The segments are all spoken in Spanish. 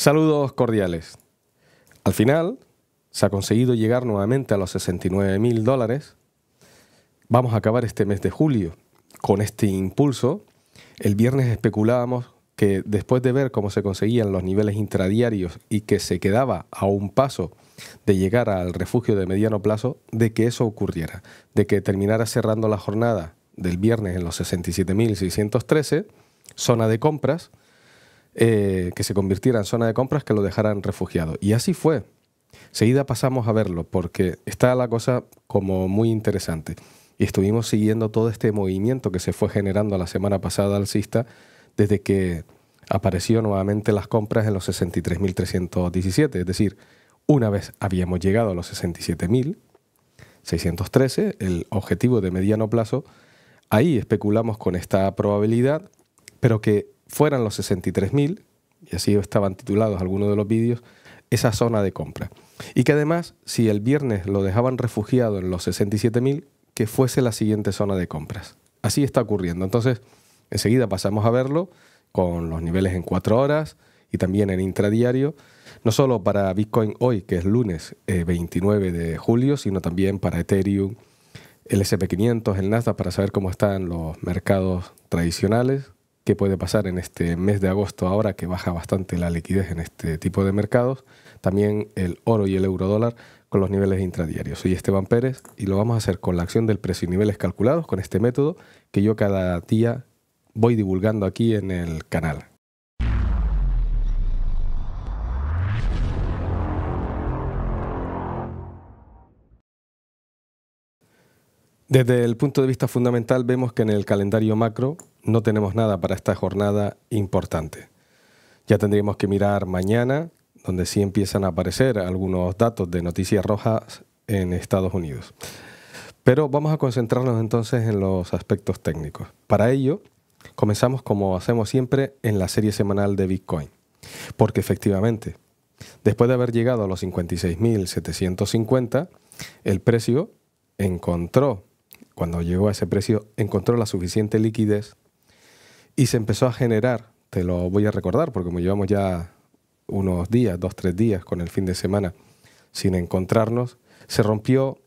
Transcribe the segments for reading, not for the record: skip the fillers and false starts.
Saludos cordiales. Al final se ha conseguido llegar nuevamente a los $69.000. Vamos a acabar este mes de julio con este impulso. El viernes especulábamos que después de ver cómo se conseguían los niveles intradiarios y que se quedaba a un paso de llegar al refugio de mediano plazo, de que eso ocurriera, de que terminara cerrando la jornada del viernes en los 67.613, zona de compras, que se convirtiera en zona de compras que lo dejaran refugiado. Y así fue. Seguida pasamos a verlo porque está la cosa como muy interesante. Y estuvimos siguiendo todo este movimiento que se fue generando la semana pasada alcista desde que apareció nuevamente las compras en los 63.317. Es decir, una vez habíamos llegado a los 67.613, el objetivo de mediano plazo, ahí especulamos con esta probabilidad, pero que fueran los 63.000, y así estaban titulados algunos de los vídeos, esa zona de compra. Y que además, si el viernes lo dejaban refugiado en los 67.000, que fuese la siguiente zona de compras. Así está ocurriendo. Entonces, enseguida pasamos a verlo con los niveles en 4 horas y también en intradiario, no solo para Bitcoin hoy, que es lunes 29 de julio, sino también para Ethereum, el S&P500, el Nasdaq, para saber cómo están los mercados tradicionales, qué puede pasar en este mes de agosto ahora que baja bastante la liquidez en este tipo de mercados, también el oro y el eurodólar con los niveles intradiarios. Soy Esteban Pérez y lo vamos a hacer con la acción del precio y niveles calculados con este método que yo cada día voy divulgando aquí en el canal. Desde el punto de vista fundamental vemos que en el calendario macro no tenemos nada para esta jornada importante. Ya tendríamos que mirar mañana, donde sí empiezan a aparecer algunos datos de noticias rojas en Estados Unidos. Pero vamos a concentrarnos entonces en los aspectos técnicos. Para ello, comenzamos como hacemos siempre en la serie semanal de Bitcoin. Porque efectivamente, después de haber llegado a los 56.750, el precio cuando llegó a ese precio, encontró la suficiente liquidez y se empezó a generar, te lo voy a recordar porque como llevamos ya unos días, 2-3 días con el fin de semana sin encontrarnos, se rompió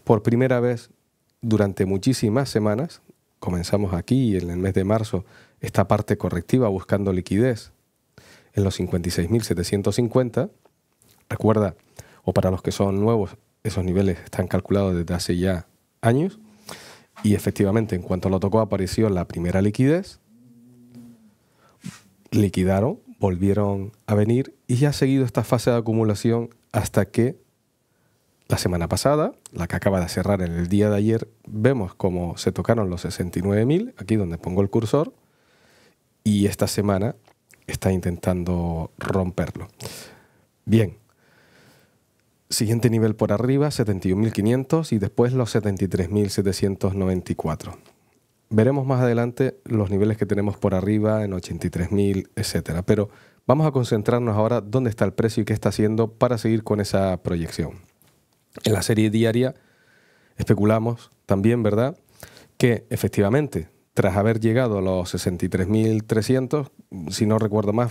por primera vez durante muchísimas semanas. Comenzamos aquí en el mes de marzo esta parte correctiva buscando liquidez en los 56.750. Recuerda, o para los que son nuevos, esos niveles están calculados desde hace ya años. Y efectivamente, en cuanto lo tocó, apareció la primera liquidez. Liquidaron, volvieron a venir y ya ha seguido esta fase de acumulación hasta que la semana pasada, la que acaba de cerrar en el día de ayer, vemos cómo se tocaron los 69.000, aquí donde pongo el cursor, y esta semana está intentando romperlo. Bien, siguiente nivel por arriba, 71.500 y después los 73.794. Veremos más adelante los niveles que tenemos por arriba en 83.000, etcétera. Pero vamos a concentrarnos ahora dónde está el precio y qué está haciendo para seguir con esa proyección. En la serie diaria especulamos también, ¿verdad?, que efectivamente, tras haber llegado a los 63.300, si no recuerdo mal,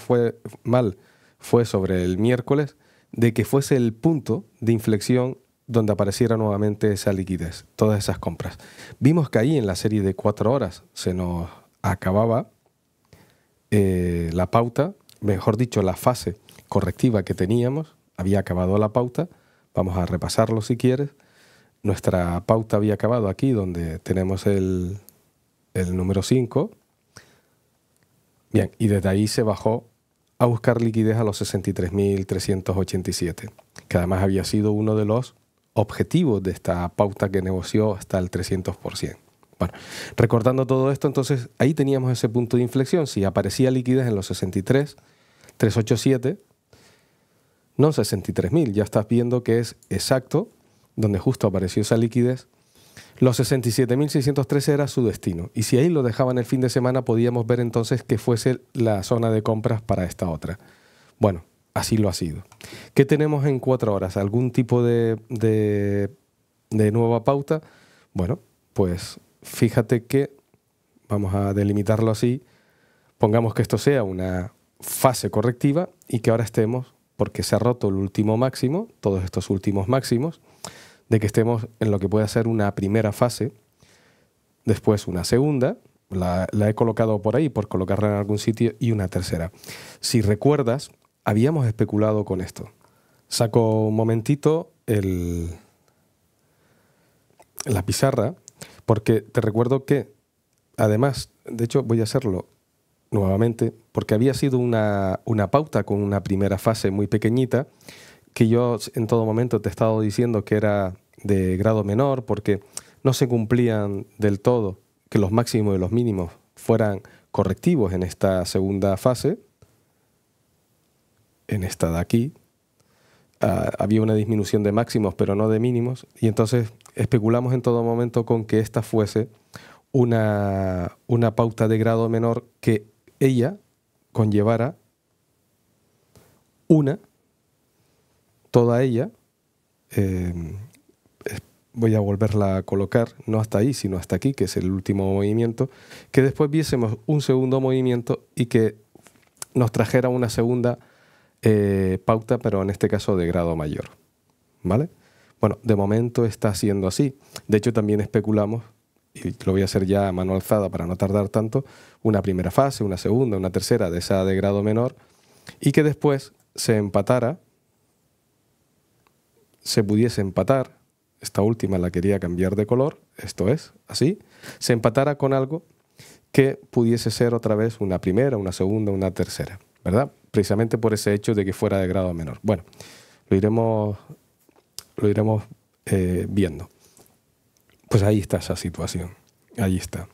fue sobre el miércoles, de que fuese el punto de inflexión donde apareciera nuevamente esa liquidez, todas esas compras. Vimos que ahí en la serie de 4 horas se nos acababa la pauta, mejor dicho, la fase correctiva que teníamos, había acabado la pauta. Vamos a repasarlo si quieres. Nuestra pauta había acabado aquí donde tenemos el número 5. Bien, y desde ahí se bajó a buscar liquidez a los 63.387, que además había sido uno de los objetivos de esta pauta que negoció hasta el 300%. Bueno, recordando todo esto, entonces ahí teníamos ese punto de inflexión. Si aparecía liquidez en los 63.387, no 63.000, ya estás viendo que es exacto donde justo apareció esa liquidez. Los 67.613 era su destino. Y si ahí lo dejaban el fin de semana, podíamos ver entonces que fuese la zona de compras para esta otra. Bueno, así lo ha sido. ¿Qué tenemos en 4 horas? ¿Algún tipo de nueva pauta? Bueno, pues fíjate que, vamos a delimitarlo así, pongamos que esto sea una fase correctiva y que ahora estemos, porque se ha roto el último máximo, todos estos últimos máximos, de que estemos en lo que puede ser una primera fase, después una segunda, la he colocado por ahí por colocarla en algún sitio, y una tercera. Si recuerdas, habíamos especulado con esto. Saco un momentito la pizarra, porque te recuerdo que, además, de hecho voy a hacerlo nuevamente, porque había sido una pauta con una primera fase muy pequeñita, que yo en todo momento te he estado diciendo que era de grado menor, porque no se cumplían del todo que los máximos y los mínimos fueran correctivos en esta segunda fase, en esta de aquí. Había una disminución de máximos, pero no de mínimos, y entonces especulamos en todo momento con que esta fuese una pauta de grado menor, que ella conllevara toda ella, voy a volverla a colocar, no hasta ahí, sino hasta aquí, que es el último movimiento, que después viésemos un segundo movimiento y que nos trajera una segunda pauta, pero en este caso de grado mayor, ¿vale? Bueno, de momento está siendo así. De hecho, también especulamos, y lo voy a hacer ya a mano alzada para no tardar tanto, una primera fase, una segunda, una tercera de esa de grado menor, y que después se empatara, se pudiese empatar, esta última la quería cambiar de color, esto es, así, se empatara con algo que pudiese ser otra vez una primera, una segunda, una tercera, ¿verdad? Precisamente por ese hecho de que fuera de grado menor. Bueno, lo iremos viendo. Pues ahí está esa situación, ahí está.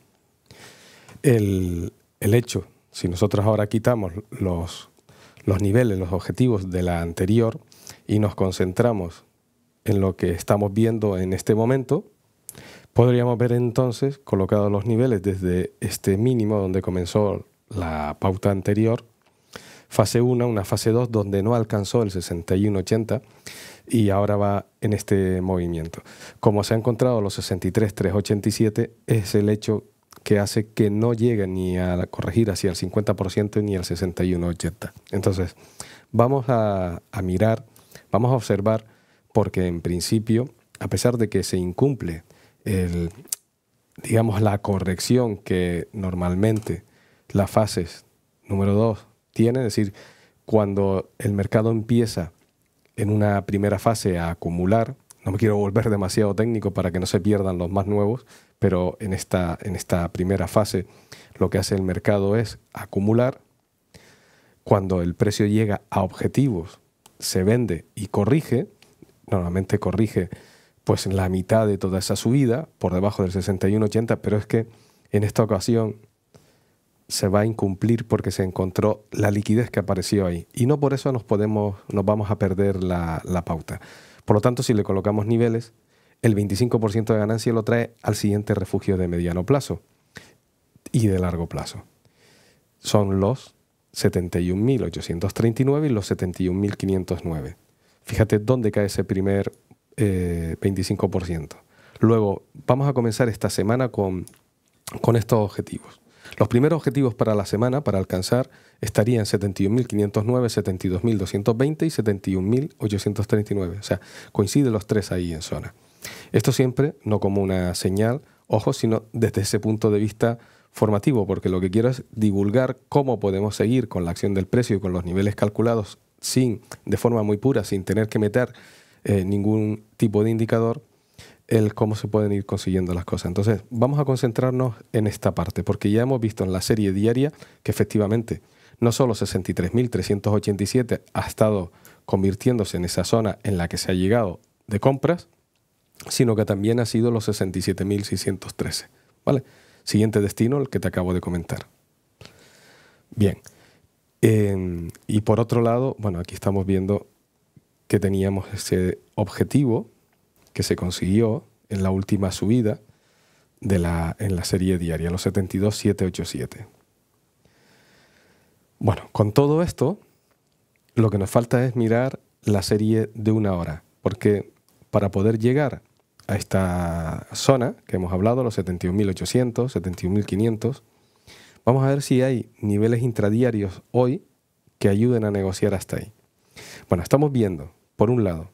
El hecho, si nosotros ahora quitamos los niveles, los objetivos de la anterior y nos concentramos en lo que estamos viendo en este momento, podríamos ver entonces, colocados los niveles desde este mínimo donde comenzó la pauta anterior, fase 1, una fase 2 donde no alcanzó el 61,80 y ahora va en este movimiento. Como se ha encontrado los 63,387, es el hecho que hace que no llegue ni a corregir hacia el 50% ni al 61,80. Entonces, vamos a mirar, vamos a observar, porque en principio, a pesar de que se incumple digamos, la corrección que normalmente las fases número 2 tienen, es decir, cuando el mercado empieza en una primera fase a acumular, no me quiero volver demasiado técnico para que no se pierdan los más nuevos, pero en esta primera fase lo que hace el mercado es acumular. Cuando el precio llega a objetivos, se vende y corrige. Normalmente corrige pues en la mitad de toda esa subida, por debajo del 61,80, pero es que en esta ocasión se va a incumplir porque se encontró la liquidez que apareció ahí. Y no por eso nos vamos a perder la pauta. Por lo tanto, si le colocamos niveles, el 25% de ganancia lo trae al siguiente refugio de mediano plazo y de largo plazo. Son los 71.839 y los 71.509. Fíjate dónde cae ese primer 25%. Luego, vamos a comenzar esta semana con estos objetivos. Los primeros objetivos para la semana, para alcanzar, estarían 71.509, 72.220 y 71.839. O sea, coinciden los tres ahí en zona. Esto siempre no como una señal, ojo, sino desde ese punto de vista formativo, porque lo que quiero es divulgar cómo podemos seguir con la acción del precio y con los niveles calculados de forma muy pura, sin tener que meter ningún tipo de indicador, cómo se pueden ir consiguiendo las cosas. Entonces, vamos a concentrarnos en esta parte, porque ya hemos visto en la serie diaria que efectivamente no solo 63.387 ha estado convirtiéndose en esa zona en la que se ha llegado de compras, sino que también ha sido los 67.613. ¿Vale? Siguiente destino, el que te acabo de comentar. Bien. Y por otro lado, bueno, aquí estamos viendo que teníamos ese objetivo que se consiguió en la última subida en la serie diaria, los 72.787. Bueno, con todo esto, lo que nos falta es mirar la serie de una hora, porque para poder llegar a esta zona que hemos hablado, los 71.800, 71.500, vamos a ver si hay niveles intradiarios hoy que ayuden a negociar hasta ahí. Bueno, estamos viendo, por un lado,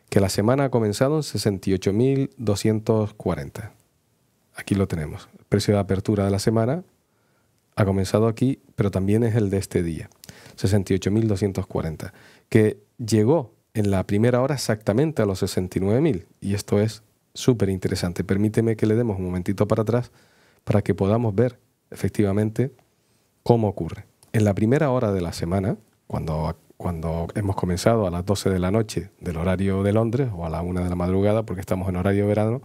que la semana ha comenzado en 68.240. Aquí lo tenemos. El precio de apertura de la semana ha comenzado aquí, pero también es el de este día, 68.240, que llegó en la primera hora exactamente a los 69.000. Y esto es súper interesante. Permíteme que le demos un momentito para atrás para que podamos ver efectivamente cómo ocurre. En la primera hora de la semana, cuando hemos comenzado a las 12 de la noche del horario de Londres o a la 1 de la madrugada, porque estamos en horario de verano,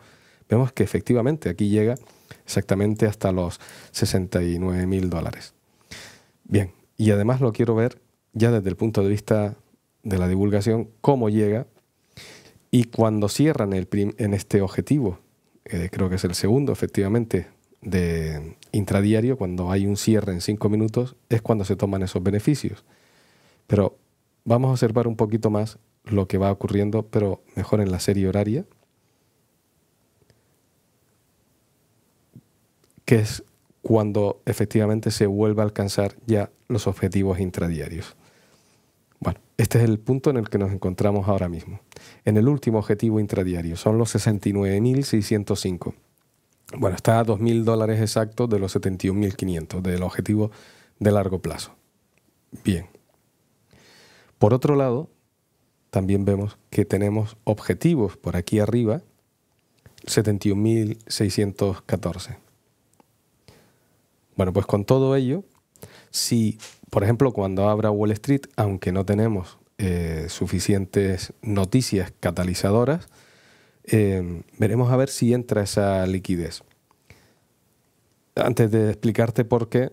vemos que efectivamente aquí llega exactamente hasta los 69.000 dólares. Bien, y además lo quiero ver ya desde el punto de vista de la divulgación, cómo llega, y cuando cierran en este objetivo, creo que es el segundo efectivamente, de intradiario, cuando hay un cierre en 5 minutos, es cuando se toman esos beneficios. Pero vamos a observar un poquito más lo que va ocurriendo, pero mejor en la serie horaria, que es cuando efectivamente se vuelve a alcanzar ya los objetivos intradiarios. Bueno, este es el punto en el que nos encontramos ahora mismo. En el último objetivo intradiario son los 69.605. Bueno, está a $2.000 exactos de los 71.500 del objetivo de largo plazo. Bien. Por otro lado, también vemos que tenemos objetivos por aquí arriba, 71.614. Bueno, pues con todo ello, si, por ejemplo, cuando abra Wall Street, aunque no tenemos suficientes noticias catalizadoras, veremos a ver si entra esa liquidez. Antes de explicarte por qué,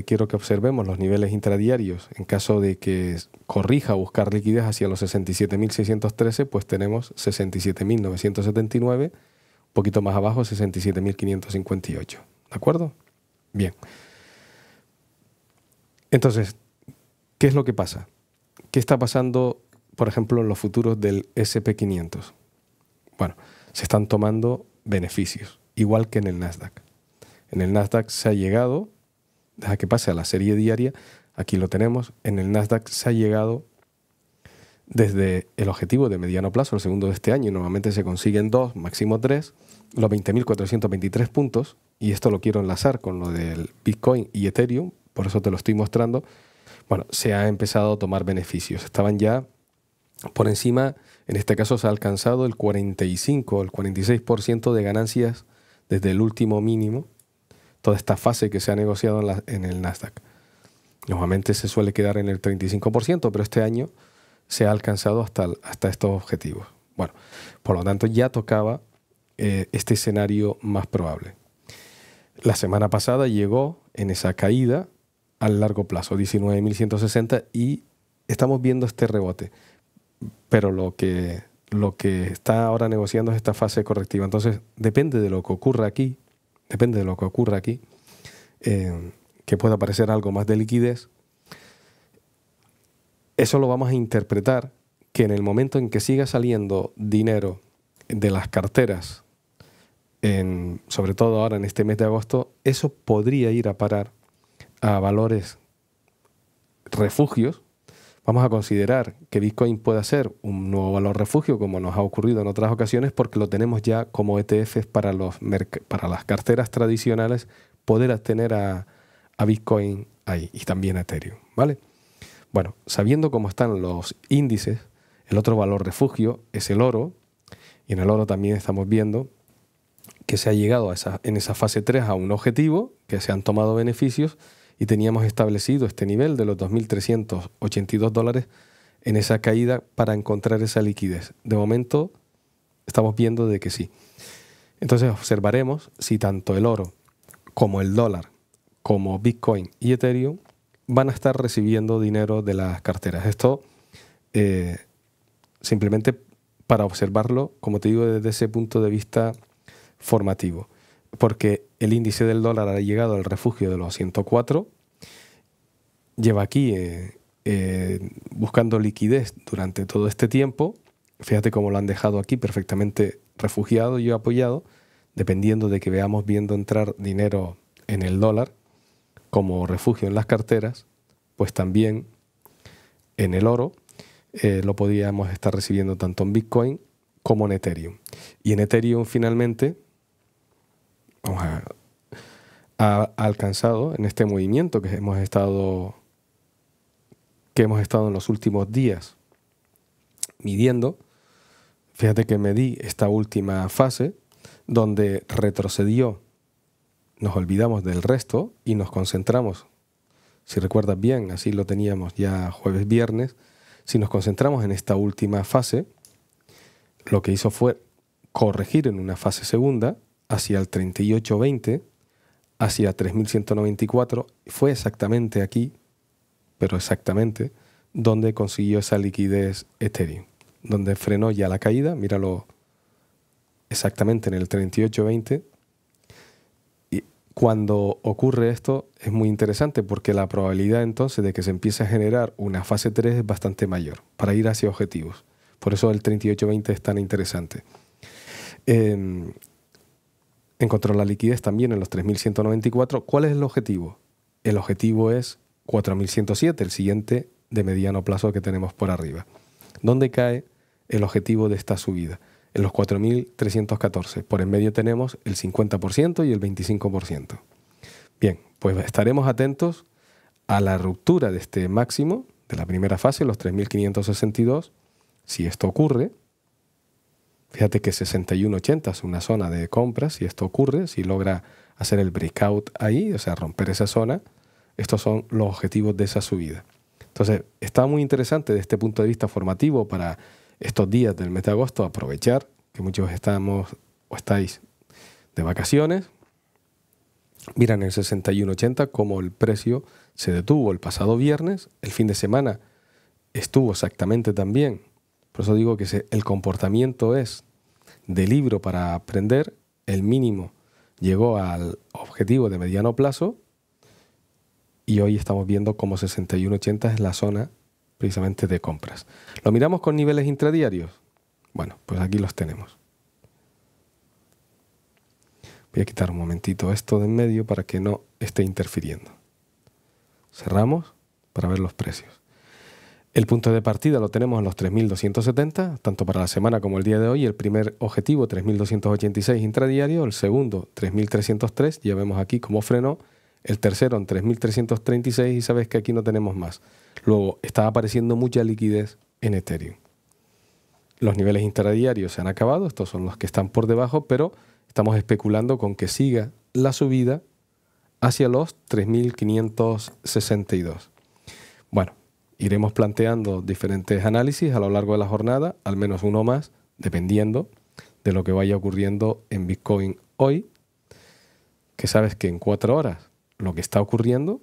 quiero que observemos los niveles intradiarios. En caso de que corrija a buscar liquidez hacia los 67.613, pues tenemos 67.979, un poquito más abajo 67.558. ¿De acuerdo? Bien. Entonces, ¿qué es lo que pasa? ¿Qué está pasando, por ejemplo, en los futuros del SP500? Bueno, se están tomando beneficios, igual que en el Nasdaq. En el Nasdaq se ha llegado, deja que pase a la serie diaria, aquí lo tenemos, en el Nasdaq se ha llegado desde el objetivo de mediano plazo, el segundo de este año, normalmente se consiguen 2, máximo 3, los 20.423 puntos, y esto lo quiero enlazar con lo del Bitcoin y Ethereum, por eso te lo estoy mostrando. Bueno, se ha empezado a tomar beneficios, estaban ya por encima, en este caso se ha alcanzado el 45, el 46% de ganancias desde el último mínimo, toda esta fase que se ha negociado en el Nasdaq. Normalmente se suele quedar en el 35%, pero este año se ha alcanzado hasta estos objetivos. Bueno, por lo tanto ya tocaba este escenario más probable. La semana pasada llegó en esa caída al largo plazo, 19.160, y estamos viendo este rebote. Pero lo que está ahora negociando es esta fase correctiva. Entonces, depende de lo que ocurra aquí, que pueda aparecer algo más de liquidez. Eso lo vamos a interpretar que en el momento en que siga saliendo dinero de las carteras, sobre todo ahora en este mes de agosto, eso podría ir a parar a valores refugios. Vamos a considerar que Bitcoin puede ser un nuevo valor refugio, como nos ha ocurrido en otras ocasiones, porque lo tenemos ya como ETFs para las carteras tradicionales, poder tener a Bitcoin ahí y también a Ethereum, ¿vale? Bueno, sabiendo cómo están los índices, el otro valor refugio es el oro, y en el oro también estamos viendo que se ha llegado en esa fase 3 a un objetivo, que se han tomado beneficios, y teníamos establecido este nivel de los 2.382 dólares en esa caída para encontrar esa liquidez. De momento estamos viendo de que sí. Entonces observaremos si tanto el oro como el dólar, como Bitcoin y Ethereum van a estar recibiendo dinero de las carteras. Esto simplemente para observarlo, como te digo, desde ese punto de vista formativo. Porque el índice del dólar ha llegado al refugio de los 104, lleva aquí buscando liquidez durante todo este tiempo. Fíjate cómo lo han dejado aquí perfectamente refugiado y apoyado, dependiendo de que veamos viendo entrar dinero en el dólar como refugio en las carteras, pues también en el oro, lo podíamos estar recibiendo tanto en Bitcoin como en Ethereum. Y en Ethereum finalmente ha alcanzado en este movimiento que hemos estado en los últimos días midiendo. Fíjate que medí esta última fase donde retrocedió, nos olvidamos del resto y nos concentramos. Si recuerdas bien, así lo teníamos ya jueves, viernes. Si nos concentramos en esta última fase, lo que hizo fue corregir en una fase segunda hacia el 38.20, hacia 3.194. Fue exactamente aquí, pero exactamente, donde consiguió esa liquidez Ethereum, donde frenó ya la caída. Míralo exactamente en el 38.20. Cuando ocurre esto es muy interesante porque la probabilidad entonces de que se empiece a generar una fase 3 es bastante mayor para ir hacia objetivos. Por eso el 38.20 es tan interesante. Encontró la liquidez también en los 3.194. ¿Cuál es el objetivo? El objetivo es 4.107, el siguiente de mediano plazo que tenemos por arriba. ¿Dónde cae el objetivo de esta subida? En los 4.314. Por en medio tenemos el 50% y el 25%. Bien, pues estaremos atentos a la ruptura de este máximo de la primera fase, los 3.562. Si esto ocurre, fíjate que 61.80 es una zona de compras. Si esto ocurre, si logra hacer el breakout ahí, o sea, romper esa zona, estos son los objetivos de esa subida. Entonces, está muy interesante desde este punto de vista formativo para estos días del mes de agosto, aprovechar que muchos estamos o estáis de vacaciones. Miran el 61.80 como el precio se detuvo el pasado viernes. El fin de semana estuvo exactamente también. Por eso digo que el comportamiento es de libro para aprender. El mínimo llegó al objetivo de mediano plazo y hoy estamos viendo como 61.80 es la zona precisamente de compras. ¿Lo miramos con niveles intradiarios? Bueno, pues aquí los tenemos. Voy a quitar un momentito esto de en medio para que no esté interfiriendo. Cerramos para ver los precios. El punto de partida lo tenemos en los 3.270, tanto para la semana como el día de hoy. El primer objetivo, 3.286 intradiario. El segundo, 3.303. Ya vemos aquí cómo frenó. El tercero en 3.336 y sabes que aquí no tenemos más. Luego está apareciendo mucha liquidez en Ethereum. Los niveles intradiarios se han acabado, estos son los que están por debajo, pero estamos especulando con que siga la subida hacia los 3.562. Bueno, iremos planteando diferentes análisis a lo largo de la jornada, al menos uno más, dependiendo de lo que vaya ocurriendo en Bitcoin hoy, que sabes que en 4 horas lo que está ocurriendo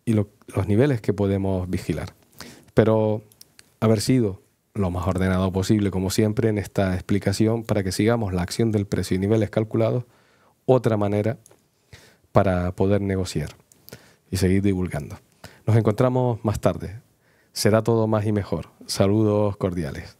y los niveles que podemos vigilar. Espero haber sido lo más ordenado posible, como siempre, en esta explicación para que sigamos la acción del precio y niveles calculados, otra manera para poder negociar y seguir divulgando. Nos encontramos más tarde. Será todo más y mejor. Saludos cordiales.